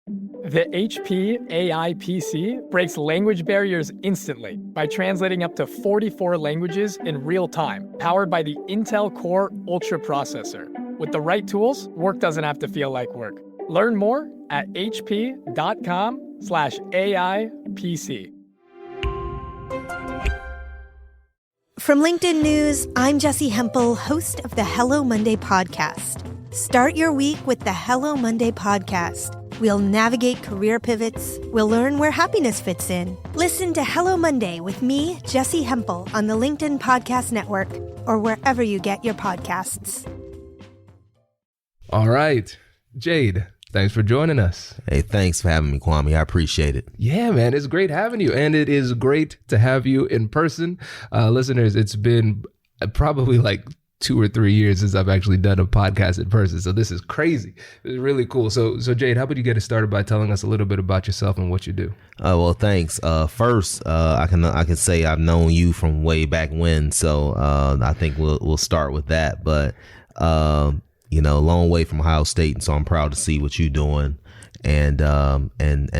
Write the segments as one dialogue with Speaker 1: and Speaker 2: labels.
Speaker 1: The HP AI PC breaks language barriers instantly by translating up to 44 languages in real time, powered by the Intel Core Ultra processor. With the right tools, work doesn't have to feel like work. Learn more at hp.com/AI PC.
Speaker 2: From LinkedIn News, I'm Jessie Hempel, host of the Hello Monday podcast. Start your week with the Hello Monday podcast. We'll navigate career pivots. We'll learn where happiness fits in. Listen to Hello Monday with me, Jessie Hempel, on the LinkedIn Podcast Network or wherever you get your podcasts.
Speaker 3: All right, Jade, thanks for joining us.
Speaker 4: Hey, thanks for having me, Kwame. I appreciate it.
Speaker 3: Yeah, man, it's great having you. And it is great to have you in person. Listeners, it's been probably like 2 or 3 years since I've actually done a podcast in person. So this is crazy. It's really cool. So Jade, how about you get us started by telling us a little bit about yourself and what you do?
Speaker 4: Well, thanks. First, I can say I've known you from way back when. So I think we'll start with that. But long way from Ohio State, and so I'm proud to see what you're doing and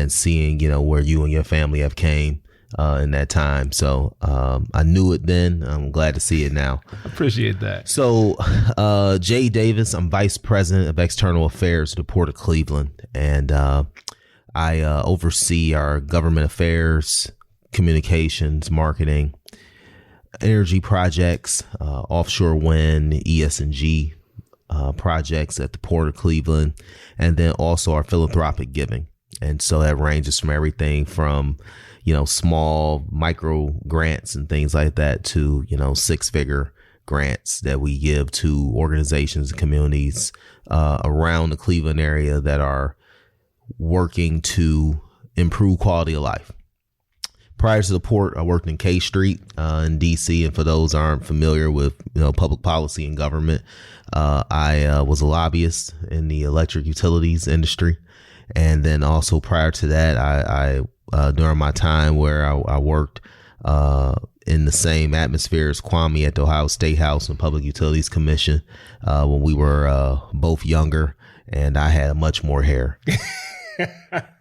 Speaker 4: seeing where you and your family have came in that time. So I knew it then. I'm glad to see it now.
Speaker 3: Appreciate that.
Speaker 4: So Jade Davis, I'm Vice President of External Affairs at the Port of Cleveland, and I oversee our government affairs, communications, marketing, energy projects, offshore wind, ESG projects at the Port of Cleveland, and then also our philanthropic giving. And so that ranges from everything from, small micro grants and things like that to, 6-figure grants that we give to organizations and communities around the Cleveland area that are working to improve quality of life. Prior to the port, I worked in K Street in D.C. And for those who aren't familiar with public policy and government, I was a lobbyist in the electric utilities industry. And then also prior to that, I during my time where I worked in the same atmosphere as Kwame at the Ohio State House and Public Utilities Commission when we were both younger, and I had much more hair.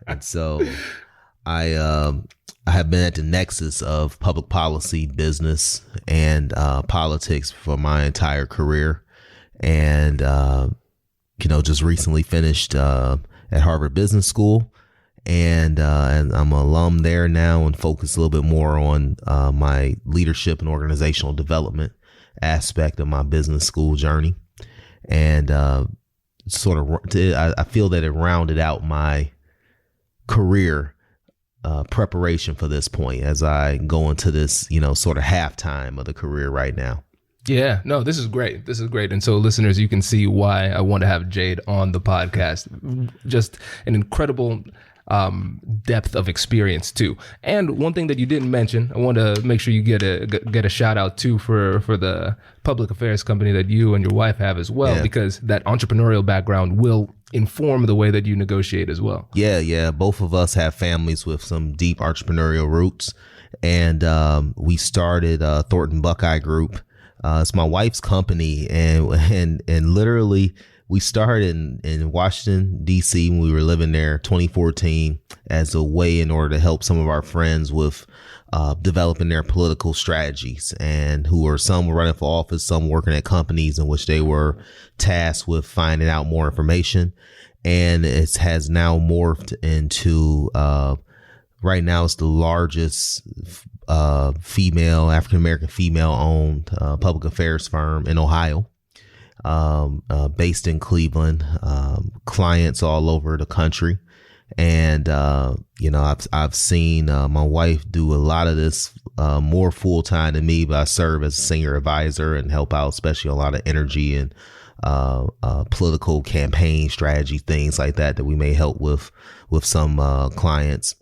Speaker 4: And so I have been at the nexus of public policy, business, and politics for my entire career. And, just recently finished at Harvard Business School. And I'm an alum there now and focus a little bit more on my leadership and organizational development aspect of my business school journey. And I feel that it rounded out my career preparation for this point as I go into this, sort of halftime of the career right now.
Speaker 3: Yeah, no, this is great. This is great. And so listeners, you can see why I want to have Jade on the podcast. Just an incredible depth of experience too. And one thing that you didn't mention, I want to make sure you get a shout out too for the public affairs company that you and your wife have as well, because that entrepreneurial background will inform the way that you negotiate as well. Yeah.
Speaker 4: Both of us have families with some deep entrepreneurial roots. And we started Thornton Buckeye Group. It's my wife's company, and literally we started in Washington, D.C. when we were living there 2014 as a way in order to help some of our friends with developing their political strategies, and some were running for office, some working at companies in which they were tasked with finding out more information. And it has now morphed into right now it's the largest African-American female-owned public affairs firm in Ohio, based in Cleveland, clients all over the country. And, I've seen my wife do a lot of this more full-time than me, but I serve as a senior advisor and help out, especially a lot of energy and political campaign strategy, things like that we may help with some clients.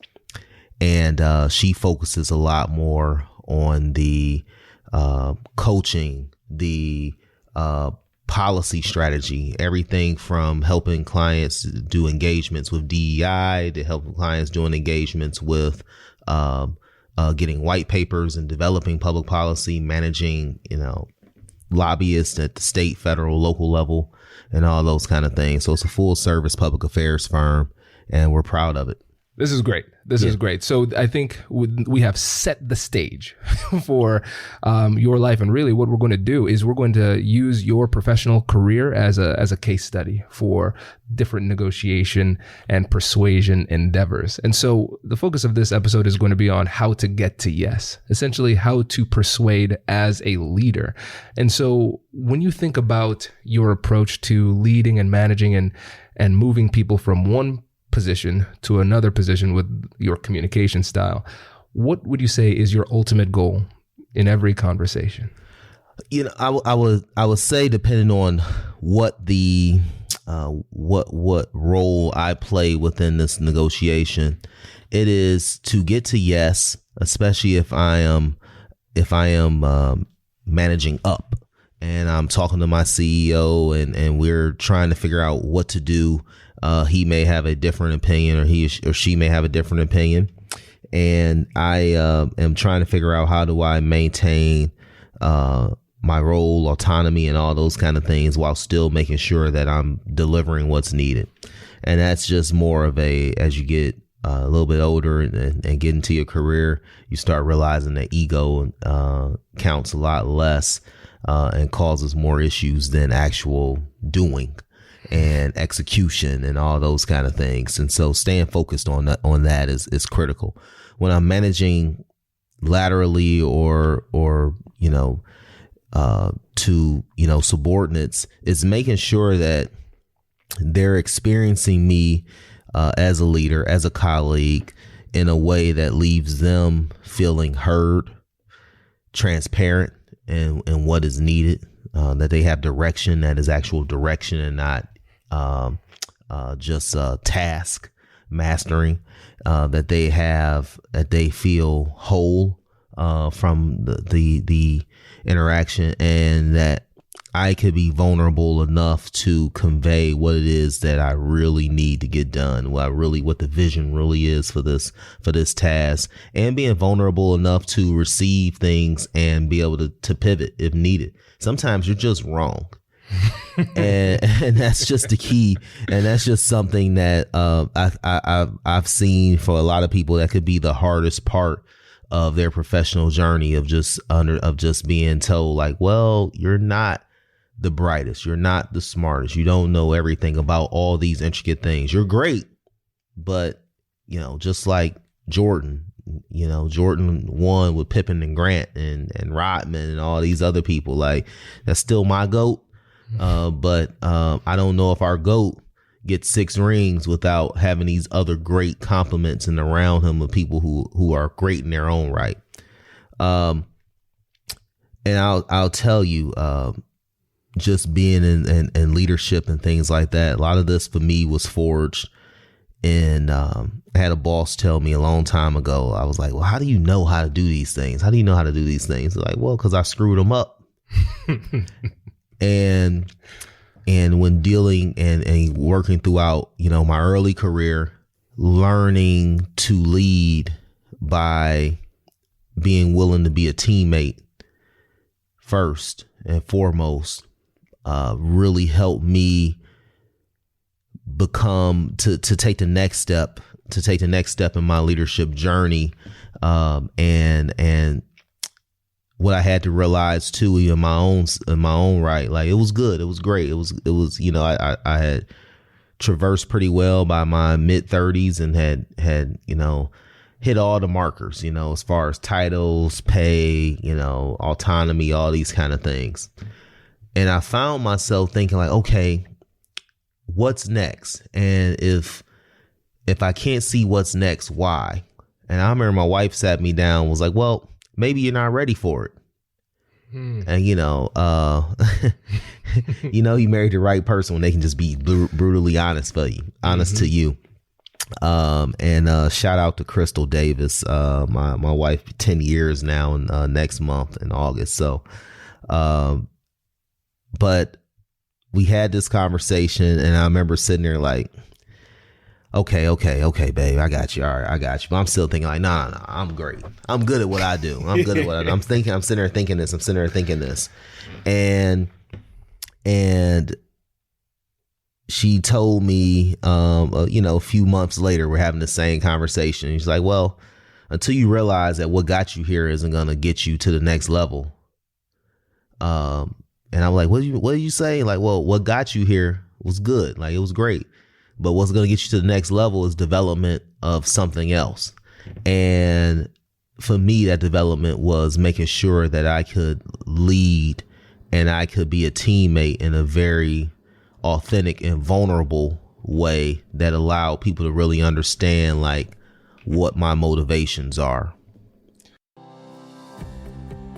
Speaker 4: And she focuses a lot more on the coaching, the policy strategy, everything from helping clients do engagements with DEI to helping clients doing engagements with getting white papers and developing public policy, managing, lobbyists at the state, federal, local level, and all those kind of things. So it's a full service public affairs firm. and we're proud of it.
Speaker 3: This is great. This is great. So I think we have set the stage for your life. And really what we're going to do is we're going to use your professional career as a case study for different negotiation and persuasion endeavors. And so the focus of this episode is going to be on how to get to yes, essentially how to persuade as a leader. And so when you think about your approach to leading and managing and moving people from one position to another position with your communication style, what would you say is your ultimate goal in every conversation?
Speaker 4: You know, I would say, depending on what the what role I play within this negotiation, it is to get to yes, especially if I am managing up and I'm talking to my CEO and we're trying to figure out what to do. He may have a different opinion, or he or she may have a different opinion. And I am trying to figure out how do I maintain my role, autonomy, and all those kind of things while still making sure that I'm delivering what's needed. And that's just more of as you get a little bit older and get into your career, you start realizing that ego counts a lot less and causes more issues than actual doing and execution and all those kind of things. And so staying focused on that is critical. When I'm managing laterally or to subordinates, is making sure that they're experiencing me as a leader, as a colleague, in a way that leaves them feeling heard, transparent, and what is needed, that they have direction that is actual direction and not just task mastering, that they feel whole from the interaction, and that I could be vulnerable enough to convey what it is that I really need to get done, what the vision really is for this task, and being vulnerable enough to receive things and be able to pivot if needed. Sometimes you're just wrong. and that's just the key, and that's just something that I've seen for a lot of people that could be the hardest part of their professional journey, of just being told, like, well, you're not the brightest, you're not the smartest, you don't know everything about all these intricate things. You're great, but just like Jordan won with Pippen and Grant and Rodman and all these other people. Like, that's still my GOAT. But I don't know if our GOAT gets 6 rings without having these other great compliments and around him of people who are great in their own right. And I'll tell you, just being in leadership and things like that, a lot of this for me was forged. And I had a boss tell me a long time ago, I was like, well, how do you know how to do these things? How do you know how to do these things? They're like, well, because I screwed them up. And when dealing and working throughout, my early career, learning to lead by being willing to be a teammate first and foremost, really helped me become to take the next step in my leadership journey. And what I had to realize too, in my own right, like, it was good. It was great. It was, I had traversed pretty well by my mid 30s and had, hit all the markers, as far as titles, pay, autonomy, all these kind of things. And I found myself thinking, like, okay, what's next? And if I can't see what's next, why? And I remember my wife sat me down and was like, well, maybe you're not ready for it. And, you married the right person when they can just be brutally honest to you. And shout out to Crystal Davis, my wife, 10 years now, next month in August. So, but we had this conversation, and I remember sitting there like, okay, babe, I got you. All right, I got you. But I'm still thinking like, no, I'm great. I'm good at what I do. I'm good at what I do. I'm sitting there thinking this. And she told me, a few months later, we're having the same conversation. She's like, well, until you realize that what got you here isn't going to get you to the next level. And I'm like, what did you say? Like, well, what got you here was good. Like, it was great. But what's going to get you to the next level is development of something else. And for me, that development was making sure that I could lead and I could be a teammate in a very authentic and vulnerable way that allowed people to really understand like what my motivations are.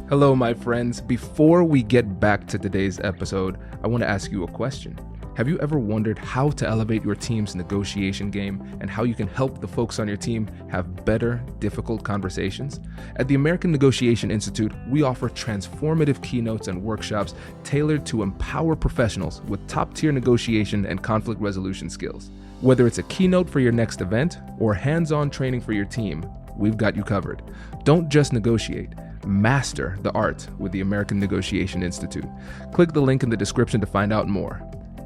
Speaker 3: Hello, my friends. Before we get back to today's episode, I want to ask you a question. Have you ever wondered how to elevate your team's negotiation game and how you can help the folks on your team have better, difficult conversations? At the American Negotiation Institute, we offer transformative keynotes and workshops tailored to empower professionals with top-tier negotiation and conflict resolution skills. Whether it's a keynote for your next event or hands-on training for your team, we've got you covered. Don't just negotiate. Master the art with the American Negotiation Institute. Click the link in the description to find out more.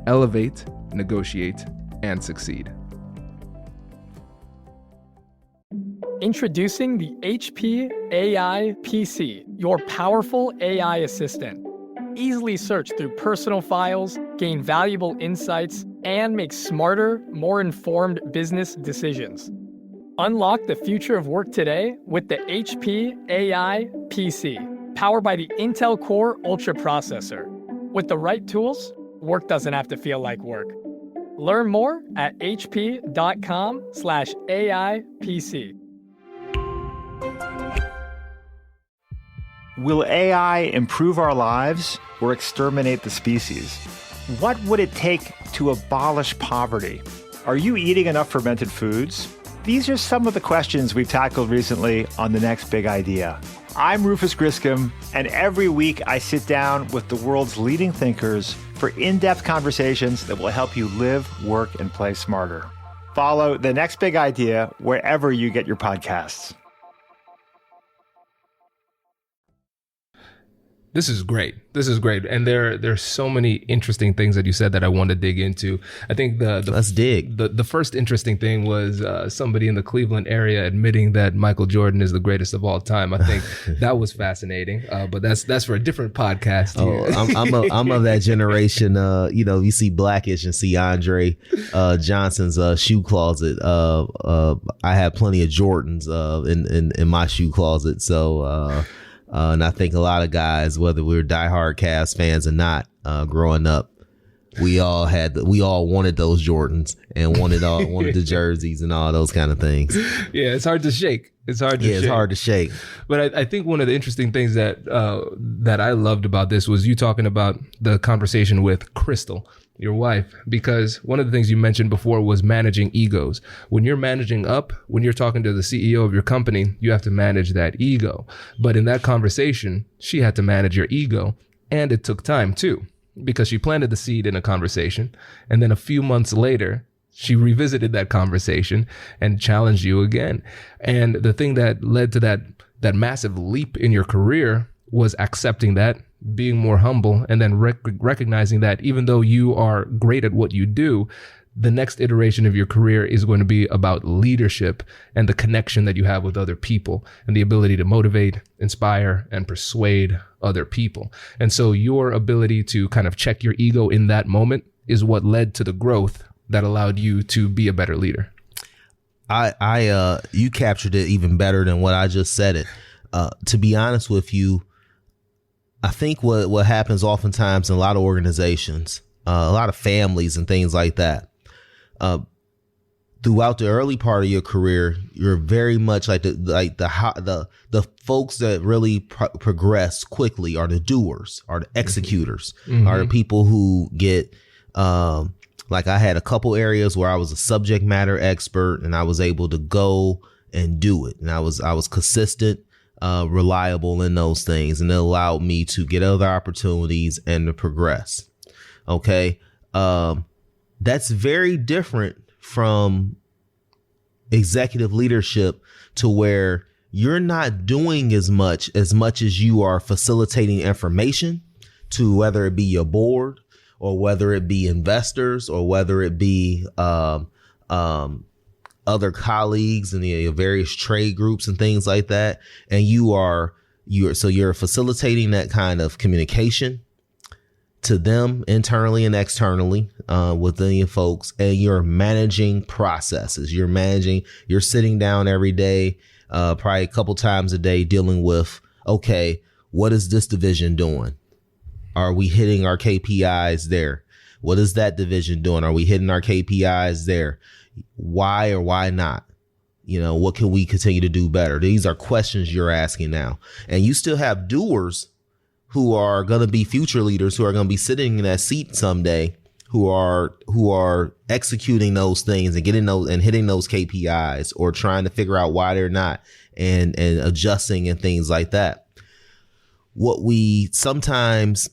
Speaker 3: Elevate, negotiate, and succeed.
Speaker 1: Introducing the HP AI PC, your powerful AI assistant. Easily search through personal files, gain valuable insights, and make smarter, more informed business decisions. Unlock the future of work today with the HP AI PC, powered by the Intel Core Ultra processor. With the right tools, work doesn't have to feel like work. Learn more at hp.com/AIPC.
Speaker 5: Will AI improve our lives or exterminate the species? What would it take to abolish poverty? Are you eating enough fermented foods? These are some of the questions we've tackled recently on The Next Big Idea. I'm Rufus Griscom, and every week I sit down with the world's leading thinkers for in-depth conversations that will help you live, work, and play smarter. Follow The Next Big Idea wherever you get your podcasts.
Speaker 3: This is great. And there's so many interesting things that you said that I want to dig into. I think
Speaker 4: Let's dig.
Speaker 3: The first interesting thing was somebody in the Cleveland area admitting that Michael Jordan is the greatest of all time. I think that was fascinating. But that's for a different podcast.
Speaker 4: I'm of that generation. You see Blackish and see Andre Johnson's shoe closet. I have plenty of Jordans in my shoe closet. So. And I think a lot of guys, whether we were diehard Cavs fans or not, growing up, we all wanted those Jordans and wanted the jerseys and all those kind of things.
Speaker 3: Yeah, it's hard to shake. It's hard to shake. But I think one of the interesting things that I loved about this was you talking about the conversation with Crystal, your wife, because one of the things you mentioned before was managing egos. When you're managing up, when you're talking to the CEO of your company, you have to manage that ego. But in that conversation, she had to manage your ego, and it took time too, because she planted the seed in a conversation, and then a few months later, she revisited that conversation and challenged you again. And the thing that led to that massive leap in your career was accepting that, being more humble, and then recognizing that even though you are great at what you do, the next iteration of your career is going to be about leadership and the connection that you have with other people and the ability to motivate, inspire, and persuade other people. And so your ability to kind of check your ego in that moment is what led to the growth that allowed you to be a better leader.
Speaker 4: You captured it even better than what I just said it. To be honest with you, I think what happens oftentimes in a lot of organizations, a lot of families and things like that, throughout the early part of your career, you're very much like the folks that really progress quickly are the doers, are the executors, are the people who get, like I had a couple areas where I was a subject matter expert and I was able to go and do it. And I was consistent, reliable in those things, and it allowed me to get other opportunities and to progress. Okay. That's very different from executive leadership, to where you're not doing as much as you are facilitating information to, whether it be your board or whether it be investors, or whether it be other colleagues in the various trade groups and things like that. And you're facilitating that kind of communication to them internally and externally within your folks, and you're managing processes. You're sitting down every day, probably a couple times a day, dealing with, okay, what is this division doing? Are we hitting our KPIs there? What is that division doing? Are we hitting our KPIs there? Why or why not? What can we continue to do better? These are questions you're asking now. And you still have doers who are going to be future leaders, who are going to be sitting in that seat someday, who are executing those things and getting those and hitting those KPIs, or trying to figure out why they're not, and adjusting and things like that. What we sometimes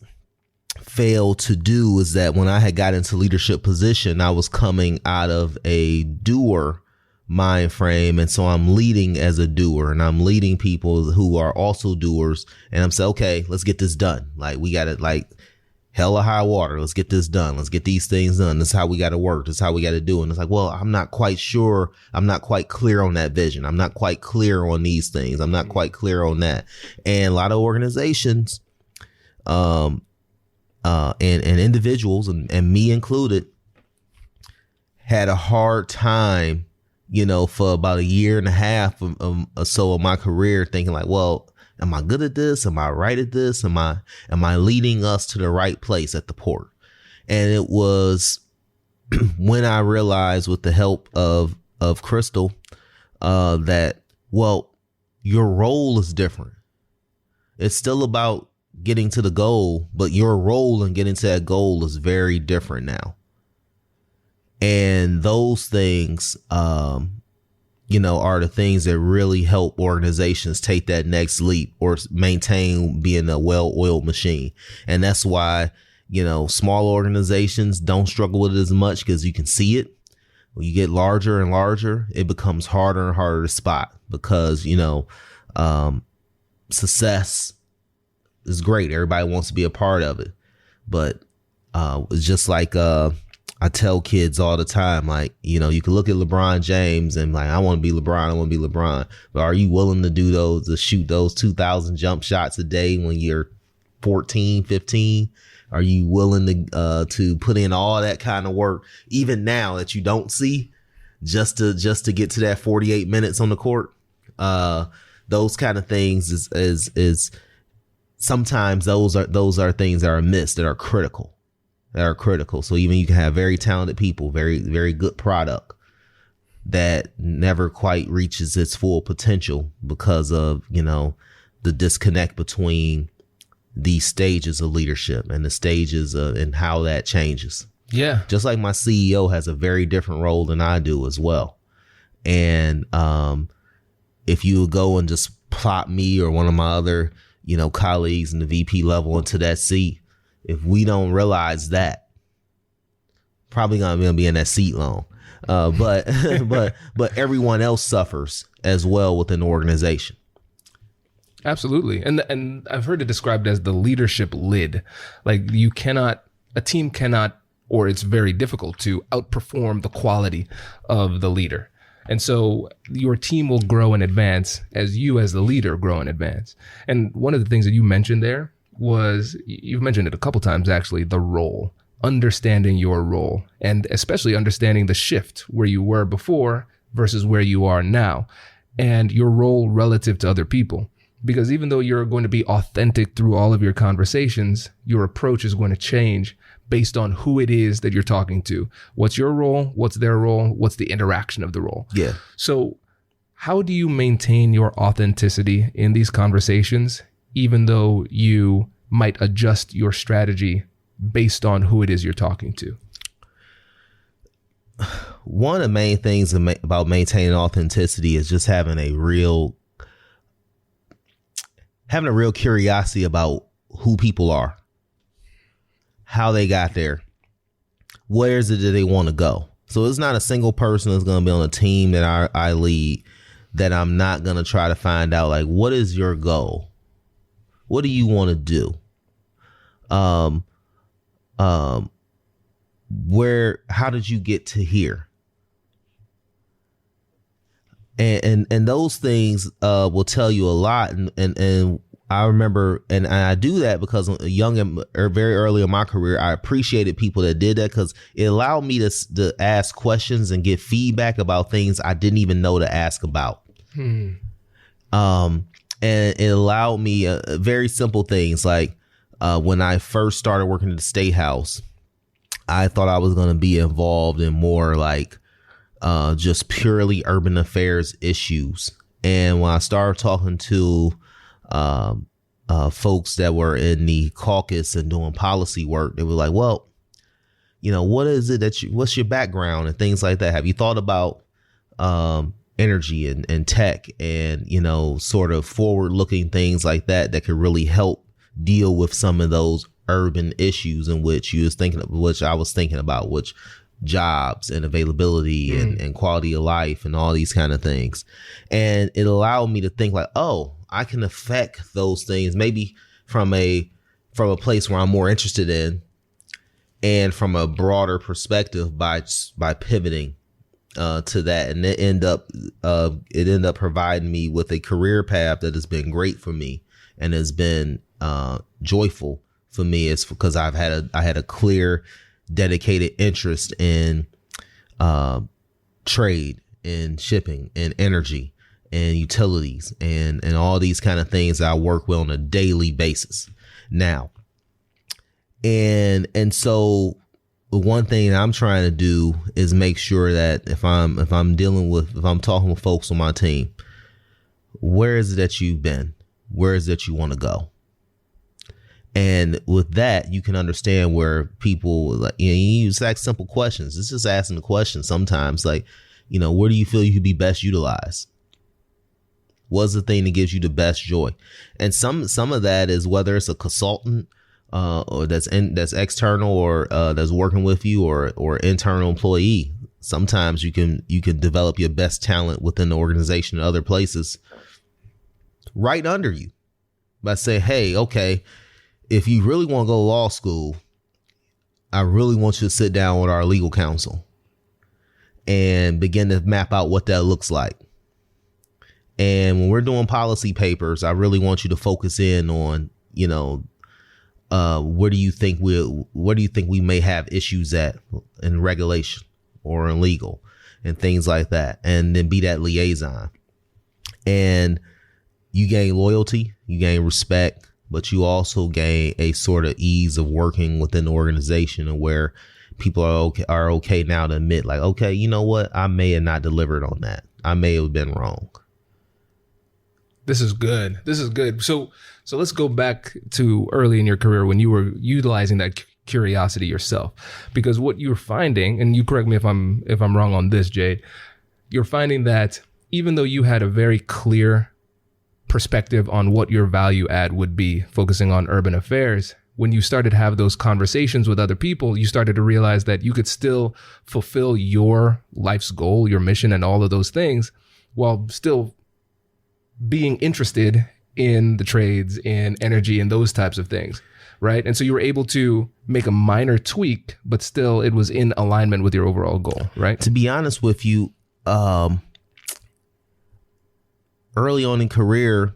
Speaker 4: fail to do is that when I had got into leadership position, I was coming out of a doer mind frame. And so I'm leading as a doer, and I'm leading people who are also doers. And I'm saying, okay, let's get this done. Like, we got it, like hell or high water. Let's get this done. Let's get these things done. This is how we got to work. This is how we got to do it. And it's like, well, I'm not quite sure. I'm not quite clear on that vision. I'm not quite clear on these things. I'm not quite clear on that. And a lot of organizations, and individuals, and me included, had a hard time, for about a year and a half or so of my career, thinking like, well, am I good at this? Am I right at this? Am I leading us to the right place at the port? And it was when I realized, with the help of Crystal, that, well, your role is different. It's still about getting to the goal, but your role in getting to that goal is very different now. And those things, are the things that really help organizations take that next leap or maintain being a well-oiled machine. And that's why, small organizations don't struggle with it as much, because you can see it. When you get larger and larger, it becomes harder and harder to spot, because, success is great. Everybody wants to be a part of it. But it's just like I tell kids all the time, like, you can look at LeBron James and like, I want to be LeBron. I want to be LeBron. But are you willing to shoot those 2,000 jump shots a day when you're 14, 15? Are you willing to put in all that kind of work, even now that you don't see, just to get to that 48 minutes on the court? Those kind of things is sometimes those are things that are missed, that are critical. So even you can have very talented people, very, very good product that never quite reaches its full potential because of, the disconnect between the stages of leadership and the stages and how that changes.
Speaker 3: Yeah.
Speaker 4: Just like my CEO has a very different role than I do as well. And if you go and just plot me or one of my other, colleagues in the VP level into that seat, if we don't realize that, probably not going to be in that seat long. But everyone else suffers as well within the organization.
Speaker 3: Absolutely. And I've heard it described as the leadership lid. Like, a team cannot, or it's very difficult to outperform the quality of the leader. And so your team will grow and advance as you, as the leader, grow and advance. And one of the things that you mentioned there was, you've mentioned it a couple times actually, the role, understanding your role, and especially understanding the shift where you were before versus where you are now, and your role relative to other people. Because even though you're going to be authentic through all of your conversations, your approach is going to change based on who it is that you're talking to. What's your role? What's their role? What's the interaction of the role?
Speaker 4: Yeah.
Speaker 3: So how do you maintain your authenticity in these conversations, even though you might adjust your strategy based on who it is you're talking to?
Speaker 4: One of the main things about maintaining authenticity is just having a real curiosity about who people are, how they got there, where is it that they want to go. So it's not a single person that's going to be on a team that I lead that I'm not going to try to find out, like, what is your goal? What do you want to do? how did you get to here? And those things will tell you a lot. And I remember, and I do that because very early in my career, I appreciated people that did that, because it allowed me to ask questions and get feedback about things I didn't even know to ask about. And it allowed me very simple things like when I first started working at the State House, I thought I was going to be involved in more like just purely urban affairs issues. And when I started talking to folks that were in the caucus and doing policy work, they were like, well, what is it what's your background and things like that? Have you thought about energy and tech and, sort of forward looking things like that could really help deal with some of those urban issues in which I was thinking about, which jobs and availability and quality of life and all these kind of things. And it allowed me to think like, oh, I can affect those things maybe from a place where I'm more interested in, and from a broader perspective by pivoting to that. And it ended up providing me with a career path that has been great for me and has been joyful for me. It's because I had a clear, dedicated interest in trade and shipping and energy and utilities and all these kind of things that I work with on a daily basis now. And so one thing I'm trying to do is make sure that if I'm talking with folks on my team, where is it that you've been? Where is it that you want to go? And with that, you can understand where people, you just ask simple questions. It's just asking the question sometimes, like, where do you feel you could be best utilized? What's the thing that gives you the best joy? And some of that is whether it's a consultant or that's external or that's working with you or internal employee. Sometimes you can develop your best talent within the organization and other places right under you by saying, hey, okay, if you really want to go to law school, I really want you to sit down with our legal counsel and begin to map out what that looks like. And when we're doing policy papers, I really want you to focus in on, where do you think we may have issues at in regulation or in legal and things like that, and then be that liaison. And you gain loyalty, you gain respect, but you also gain a sort of ease of working within the organization, and where people are okay now to admit, like, okay, you know what, I may have not delivered on that. I may have been wrong.
Speaker 3: This is good. So let's go back to early in your career when you were utilizing that curiosity yourself, because what you're finding, and you correct me if I'm wrong on this, Jade, you're finding that even though you had a very clear perspective on what your value add would be, focusing on urban affairs, when you started to have those conversations with other people, you started to realize that you could still fulfill your life's goal, your mission, and all of those things while still being interested in the trades, in energy, and those types of things, right? And so you were able to make a minor tweak, but still it was in alignment with your overall goal, right?
Speaker 4: To be honest with you, early on in career,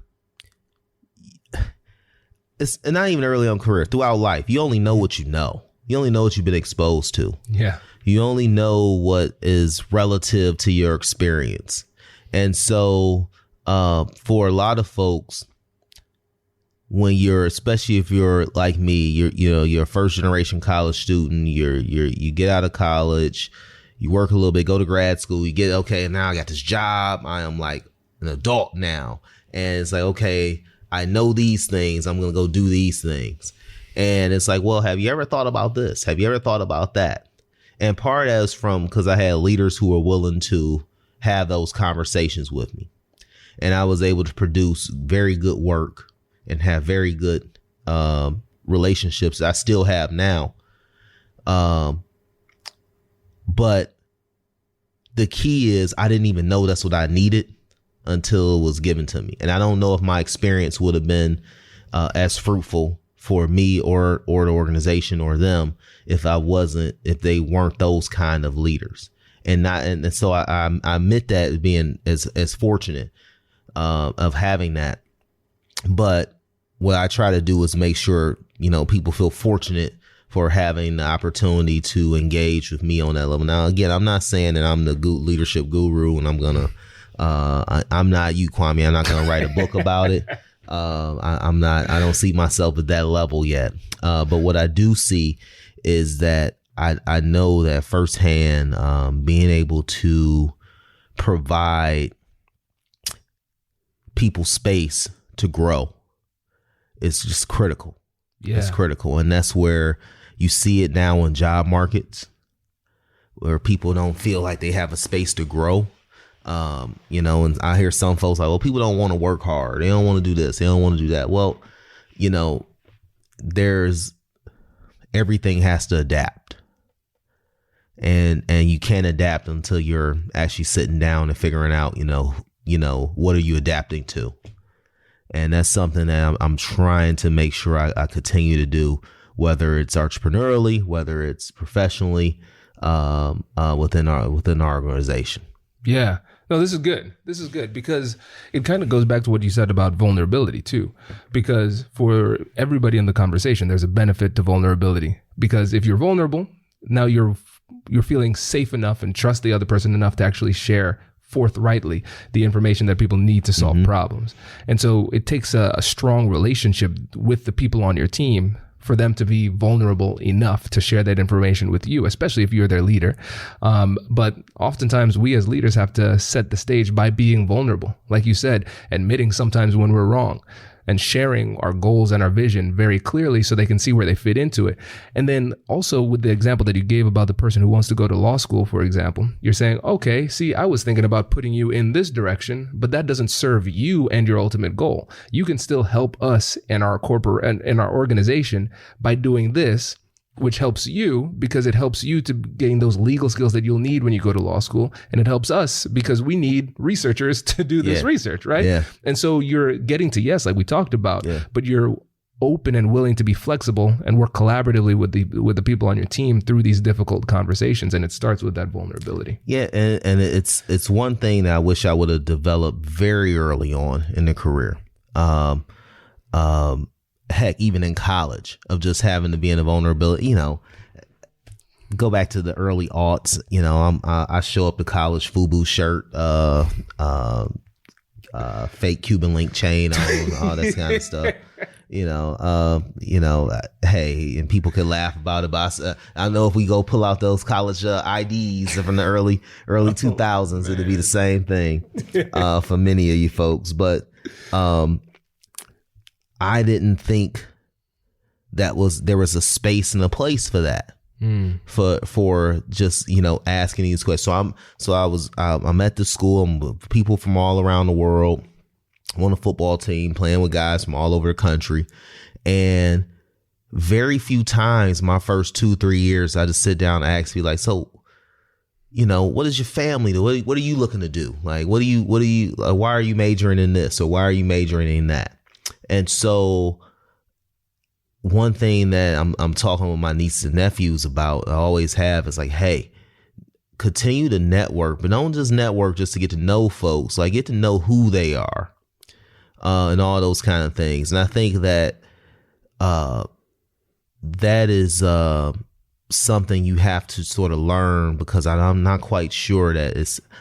Speaker 4: it's not even early on career, throughout life, you only know what you know. You only know what you've been exposed to.
Speaker 3: Yeah. You
Speaker 4: only know what is relative to your experience. And so for a lot of folks, especially if you're like me, you're a first generation college student, you get out of college, you work a little bit, go to grad school, you get, okay, now I got this job, I am like an adult now. And it's like, okay, I know these things, I'm going to go do these things. And it's like, well, have you ever thought about this? Have you ever thought about that? And part of that is because I had leaders who were willing to have those conversations with me. And I was able to produce very good work and have very good relationships I still have now. But the key is I didn't even know that's what I needed until it was given to me. And I don't know if my experience would have been as fruitful for me or the organization or them if they weren't those kind of leaders. And so I admit that being as fortunate of having that. But what I try to do is make sure, people feel fortunate for having the opportunity to engage with me on that level. Now, again, I'm not saying that I'm the leadership guru and I'm not you, Kwame. I'm not going to write a book about it. I don't see myself at that level yet. But what I do see is that I know that firsthand, being able to provide people space to grow is just critical. Yeah. It's critical. And that's where you see it now in job markets where people don't feel like they have a space to grow. And I hear some folks like, well, people don't want to work hard. They don't want to do this. They don't want to do that. Well, everything has to adapt. And you can't adapt until you're actually sitting down and figuring out, what are you adapting to? And that's something that I'm trying to make sure I continue to do, whether it's entrepreneurially, whether it's professionally, within our organization.
Speaker 3: Yeah. No, this is good. This is good because it kind of goes back to what you said about vulnerability too, because for everybody in the conversation, there's a benefit to vulnerability because if you're vulnerable, now you're feeling safe enough and trust the other person enough to actually share forthrightly the information that people need to solve problems. And so it takes a strong relationship with the people on your team for them to be vulnerable enough to share that information with you, especially if you're their leader. But oftentimes we as leaders have to set the stage by being vulnerable. Like you said, admitting sometimes when we're wrong and sharing our goals and our vision very clearly so they can see where they fit into it. And then also with the example that you gave about the person who wants to go to law school, for example, you're saying, okay, see, I was thinking about putting you in this direction, but that doesn't serve you and your ultimate goal. You can still help us and our corporate and our organization by doing this, which helps you because it helps you to gain those legal skills that you'll need when you go to law school. And it helps us because we need researchers to do this research, right? Yeah. And so you're getting to yes, like we talked about, but you're open and willing to be flexible and work collaboratively with the people on your team through these difficult conversations. And it starts with that vulnerability. Yeah.
Speaker 4: And it's one thing that I wish I would have developed very early on in the career. Heck, even in college, of just having to be in a vulnerability, go back to the early aughts, I show up to college, FUBU shirt, fake Cuban link chain on, all that kind of stuff, hey, and people could laugh about it, but I know if we go pull out those college IDs from the early 2000s, it'd be the same thing for many of you folks. But I didn't think there was a space and a place for that, for just, asking these questions. I'm at the school. I'm with people from all around the world. I'm on a football team playing with guys from all over the country. And very few times my first 2-3 years, I just sit down and ask you like, so, what is your family do? What are you looking to do? Like, why are you majoring in this? Or why are you majoring in that? And so one thing that I'm talking with my nieces and nephews about, I always have, is like, hey, continue to network, but don't just network just to get to know folks, like get to know who they are, and all those kind of things. And I think that that is something you have to sort of learn, because I'm not quite sure that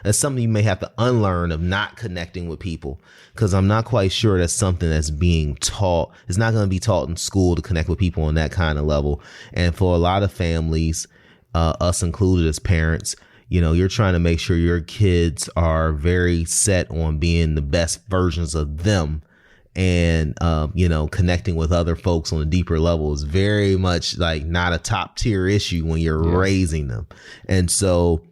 Speaker 4: that's something you may have to unlearn, of not connecting with people, because I'm not quite sure that's something that's being taught. It's not going to be taught in school to connect with people on that kind of level. And for a lot of families, us included as parents, you're trying to make sure your kids are very set on being the best versions of them. And, connecting with other folks on a deeper level is very much like not a top tier issue when you're raising them. And so,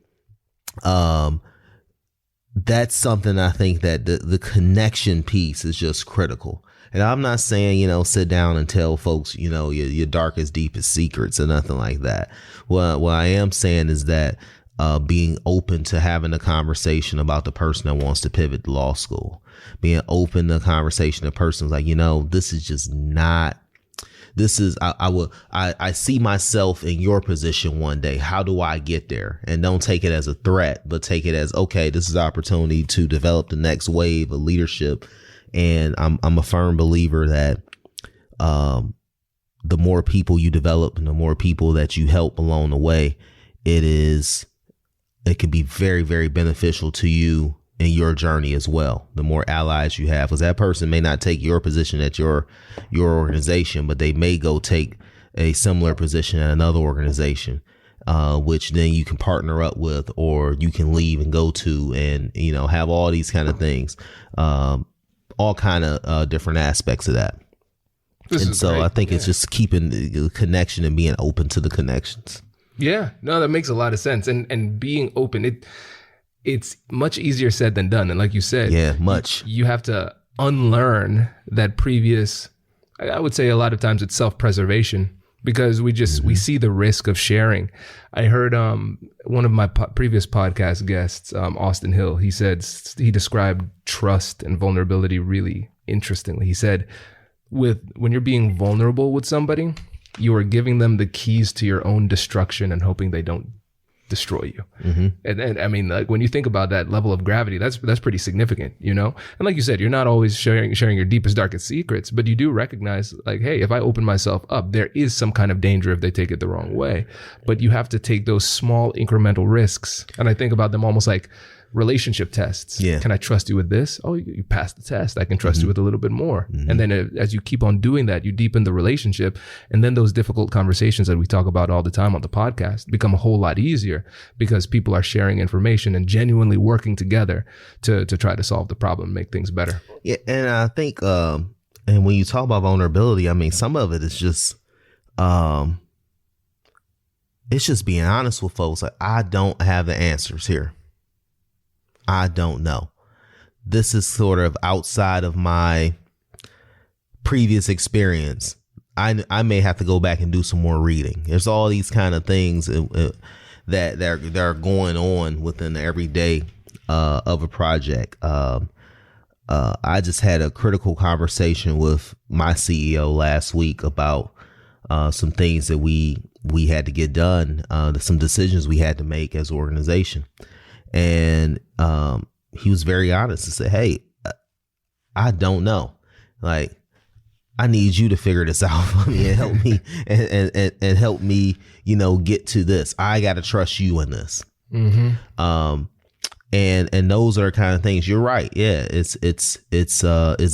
Speaker 4: that's something I think that the connection piece is just critical. And I'm not saying, sit down and tell folks, your darkest, deepest secrets or nothing like that. What I am saying is that, being open to having a conversation about the person that wants to pivot to law school, being open to conversation, the person's like, this is just not I see myself in your position one day. How do I get there? And don't take it as a threat, but take it as, okay, this is an opportunity to develop the next wave of leadership. And I'm a firm believer that the more people you develop and the more people that you help along the way, it can be very, very beneficial to you in your journey as well. The more allies you have, because that person may not take your position at your organization, but they may go take a similar position at another organization, which then you can partner up with, or you can leave and go to, and, you know, have all these kind of things, all kind of different aspects of that. And so great. I think it's just keeping the connection and being open to the connections.
Speaker 3: Yeah, no, that makes a lot of sense. And being open, it's much easier said than done. And like you said,
Speaker 4: yeah, much.
Speaker 3: You have to unlearn that previous, I would say a lot of times it's self-preservation, because we see the risk of sharing. I heard one of my previous podcast guests, Austin Hill, he described trust and vulnerability really interestingly. He said, when you're being vulnerable with somebody, you are giving them the keys to your own destruction and hoping they don't destroy you. Mm-hmm. And I mean, like, when you think about that level of gravity, that's pretty significant, you know? And like you said, you're not always sharing your deepest, darkest secrets, but you do recognize, like, hey, if I open myself up, there is some kind of danger if they take it the wrong way. But you have to take those small incremental risks. And I think about them almost like relationship tests.
Speaker 4: Yeah.
Speaker 3: Can I trust you with this? Oh, you passed the test. I can trust you with a little bit more. And then as you keep on doing that, you deepen the relationship. And then those difficult conversations that we talk about all the time on the podcast become a whole lot easier, because people are sharing information and genuinely working together to try to solve the problem and make things better.
Speaker 4: Yeah. And I think, and when you talk about vulnerability, I mean, some of it is just, it's just being honest with folks. Like, I don't have the answers here. I don't know. This is sort of outside of my previous experience. I may have to go back and do some more reading. There's all these kind of things that are going on within the everyday of a project. I just had a critical conversation with my CEO last week about some things that we had to get done, some decisions we had to make as an organization. And he was very honest and said, hey, I don't know. Like, I need you to figure this out for me and help me and help me, you know, get to this. I got to trust you in this. Mm-hmm. And those are kind of things. You're right. Yeah. It's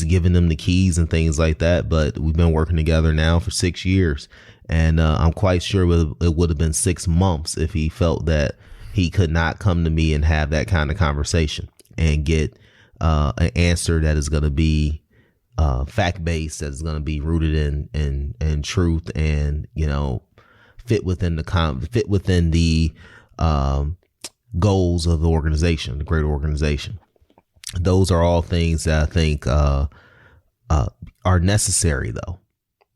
Speaker 4: giving them the keys and things like that. But we've been working together now for 6 years. And I'm quite sure it would have been 6 months if he felt that he could not come to me and have that kind of conversation and get an answer that is going to be fact-based, that is going to be rooted in truth, and, you know, fit within the goals of the organization, the greater organization. Those are all things that I think are necessary, though,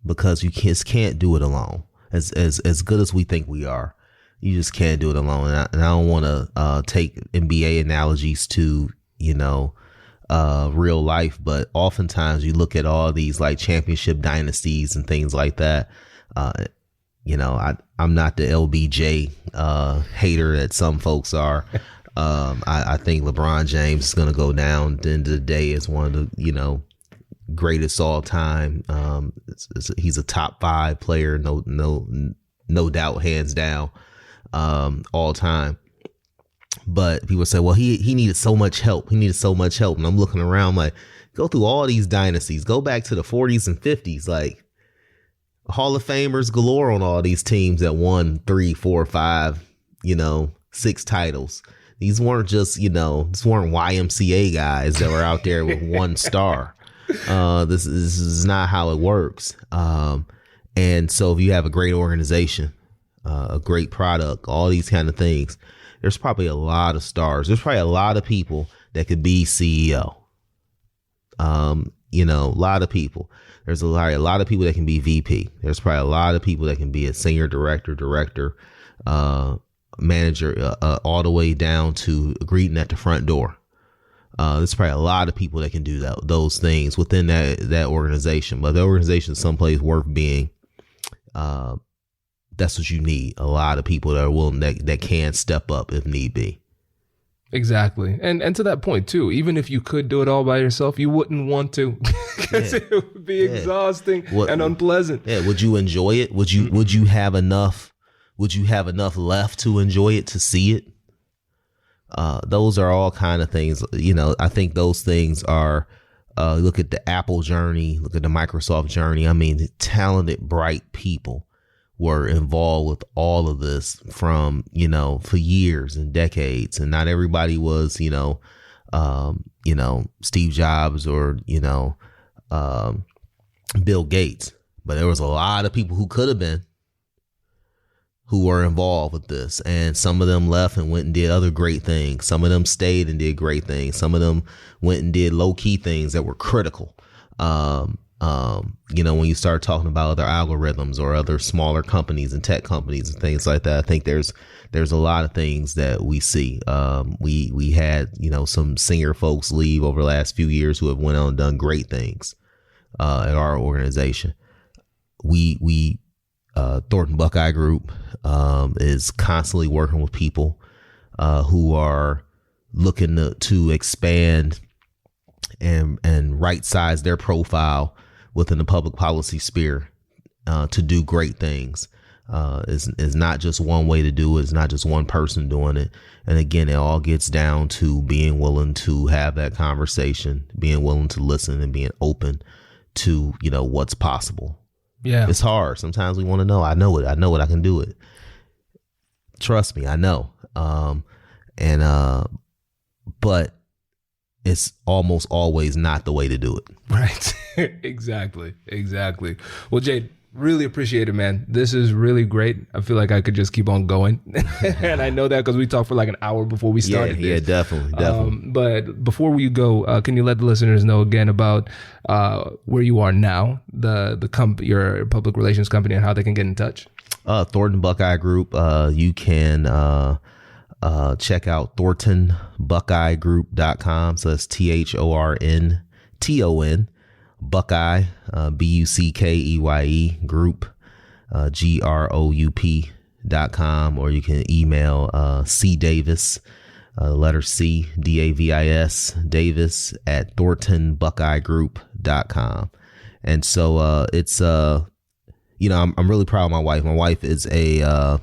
Speaker 4: because you just can't do it alone. As good as we think we are, you just can't do it alone. And I don't want to take NBA analogies to, you know, real life, but oftentimes you look at all these like championship dynasties and things like that. You know, I'm not the LBJ hater that some folks are. I think LeBron James is going to go down at the end of the day as one of the, you know, greatest all time. He's a top 5 player, no doubt, hands down. All time. But people say, well, he needed so much help. And I'm looking around like, go through all these dynasties, go back to the 40s and 50s, like Hall of Famers galore on all these teams that won 3, 4, 5, you know, 6 titles. These weren't just, you know, this weren't YMCA guys that were out there with 1 star. This is not how it works. And so if you have a great organization, a great product, all these kind of things, there's probably a lot of stars. There's probably a lot of people that could be CEO. You know, a lot of people. There's a lot of people that can be VP. There's probably a lot of people that can be a senior director, manager, all the way down to greeting at the front door. There's probably a lot of people that can do those things within that organization, but the organization is someplace worth being. That's what you need. A lot of people that are willing, that can step up if need be.
Speaker 3: Exactly. And to that point too, even if you could do it all by yourself, you wouldn't want to, because it would be exhausting and unpleasant.
Speaker 4: Yeah. Would you enjoy it? Would you have enough left to enjoy it, to see it? Those are all kind of things, I think those things are, look at the Apple journey, look at the Microsoft journey. I mean, talented, bright people were involved with all of this from, for years and decades. And not everybody was, Steve Jobs or, Bill Gates, but there was a lot of people who could have been, who were involved with this. And some of them left and went and did other great things. Some of them stayed and did great things. Some of them went and did low key things that were critical. When you start talking about other algorithms or other smaller companies and tech companies and things like that, I think there's a lot of things that we see. We had, some senior folks leave over the last few years who have went on and done great things, at our organization. Thornton Buckeye Group, is constantly working with people, who are looking to expand and right size their profile within the public policy sphere, to do great things. Is not just one way to do it. It's not just one person doing it. And again, it all gets down to being willing to have that conversation, being willing to listen, and being open to, what's possible. Yeah. It's hard. Sometimes we want to know. I know it. I can do it. Trust me, I know. But it's almost always not the way to do it.
Speaker 3: Right. Exactly. Well, Jade, really appreciate it, man. This is really great. I feel like I could just keep on going. And I know that because we talked for like an hour before we started.
Speaker 4: Yeah, definitely.
Speaker 3: But before we go, can you let the listeners know again about where you are now, your public relations company, and how they can get in touch?
Speaker 4: Thornton Buckeye Group. You can check out thorntonbuckeyegroup.com. So that's THORNTON Buckeye, BUCKEYE group, GROUP.com, or you can email C Davis, letter C, DAVIS, Davis at thorntonbuckeyegroup.com. And so it's I'm really proud of my wife. My wife is a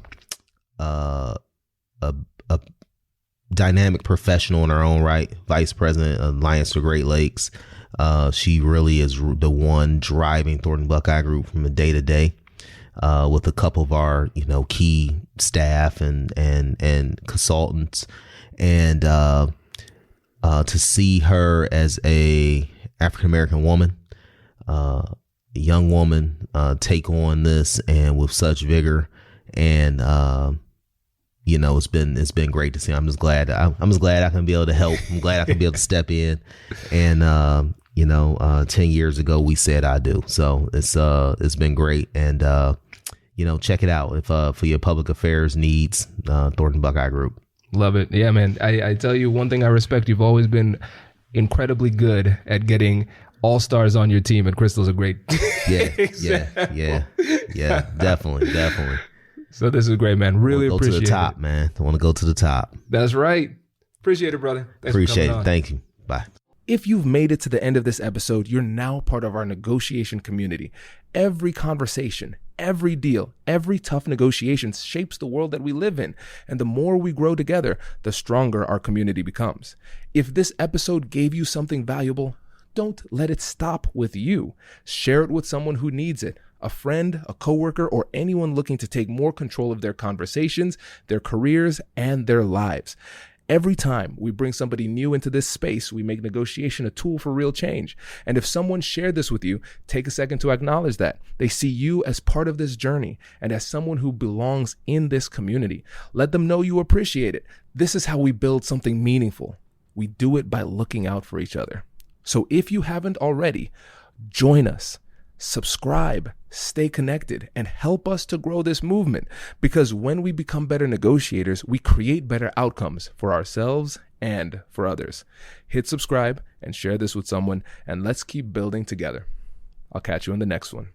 Speaker 4: dynamic professional in her own right, vice president of Alliance to Great Lakes. She really is the one driving Thornton Buckeye Group from the day to day, with a couple of our, key staff and consultants. And to see her as a African-American woman, young woman, take on this and with such vigor, and it's been great to see. I'm just glad I can be able to help. I'm glad I can be able to step in. And 10 years ago we said I do. So it's been great. And check it out if for your public affairs needs, Thornton Buckeye Group.
Speaker 3: Love it. Yeah, man. I tell you one thing I respect. You've always been incredibly good at getting all-stars on your team, and Crystal's a great
Speaker 4: example. Yeah, definitely.
Speaker 3: So this is great, man. Really appreciate it.
Speaker 4: Go to the top, man. I want to go to the top.
Speaker 3: That's right. Appreciate it, brother. Thanks
Speaker 4: Appreciate it. Thank you. Bye.
Speaker 3: If you've made it to the end of this episode, you're now part of our negotiation community. Every conversation, every deal, every tough negotiation shapes the world that we live in. And the more we grow together, the stronger our community becomes. If this episode gave you something valuable, don't let it stop with you. Share it with someone who needs it. A friend, a coworker, or anyone looking to take more control of their conversations, their careers, and their lives. Every time we bring somebody new into this space, we make negotiation a tool for real change. And if someone shared this with you, take a second to acknowledge that. They see you as part of this journey and as someone who belongs in this community. Let them know you appreciate it. This is how we build something meaningful. We do it by looking out for each other. So if you haven't already, join us. subscribe, stay connected, and help us to grow this movement. Because when we become better negotiators, we create better outcomes for ourselves and for others. Hit subscribe and share this with someone, and let's keep building together. I'll catch you in the next one.